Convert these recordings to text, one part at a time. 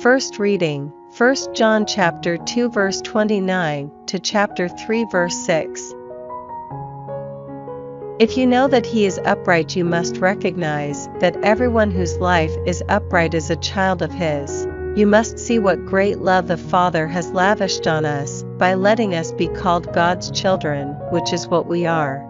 First reading, 1 John chapter 2 verse 29 to chapter 3 verse 6. If you know that he is upright, you must recognize that everyone whose life is upright is a child of his. You must see what great love the Father has lavished on us by letting us be called God's children, which is what we are.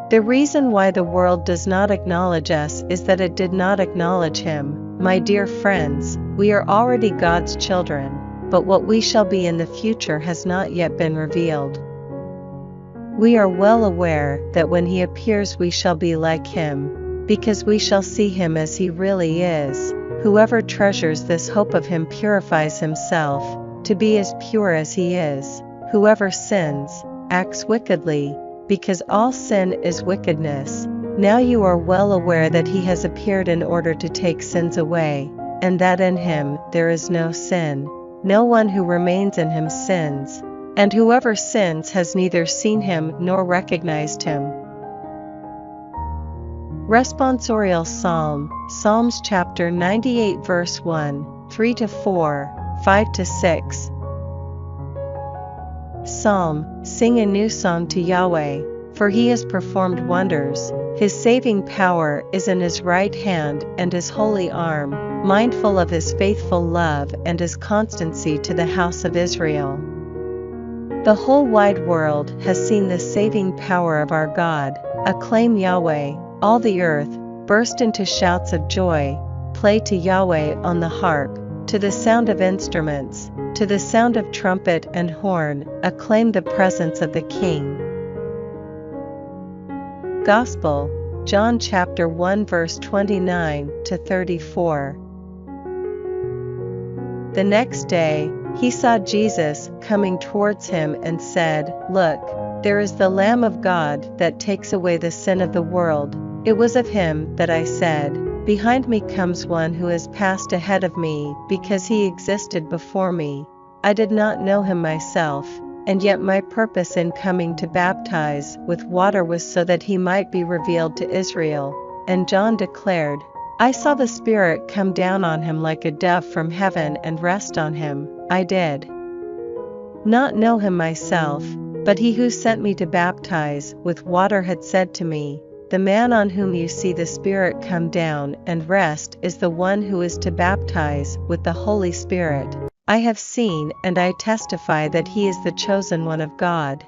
The reason why the world does not acknowledge us is that it did not acknowledge him. My dear friends, we are already God's children, but what we shall be in the future has not yet been revealed. We are well aware that when he appears we shall be like him, because we shall see him as he really is. Whoever treasures this hope of him purifies himself, to be as pure as he is. Whoever sins, acts wickedly, because all sin is wickedness. Now you are well aware that he has appeared in order to take sins away, and that in him there is no sin. No one who remains in him sins, and whoever sins has neither seen him nor recognized him. Responsorial Psalm, Psalms chapter 98 verse 1, 3-4, 5-6. Psalm, sing a new song to Yahweh, for he has performed wonders. His saving power is in his right hand and his holy arm, mindful of his faithful love and his constancy to the house of Israel. The whole wide world has seen the saving power of our God. Acclaim Yahweh, all the earth, burst into shouts of joy, play to Yahweh on the harp, to the sound of instruments, to the sound of trumpet and horn, acclaim the presence of the King. Gospel, John chapter 1 verse 29-34. The next day, he saw Jesus coming towards him and said, "Look, there is the Lamb of God that takes away the sin of the world." It was of him that I said, "Behind me comes one who has passed ahead of me because he existed before me." I did not know him myself, and yet my purpose in coming to baptize with water was so that he might be revealed to Israel. And John declared, "I saw the Spirit come down on him like a dove from heaven and rest on him." I did not know him myself, but he who sent me to baptize with water had said to me, "The man on whom you see the Spirit come down and rest is the one who is to baptize with the Holy Spirit." I have seen and I testify that he is the chosen one of God.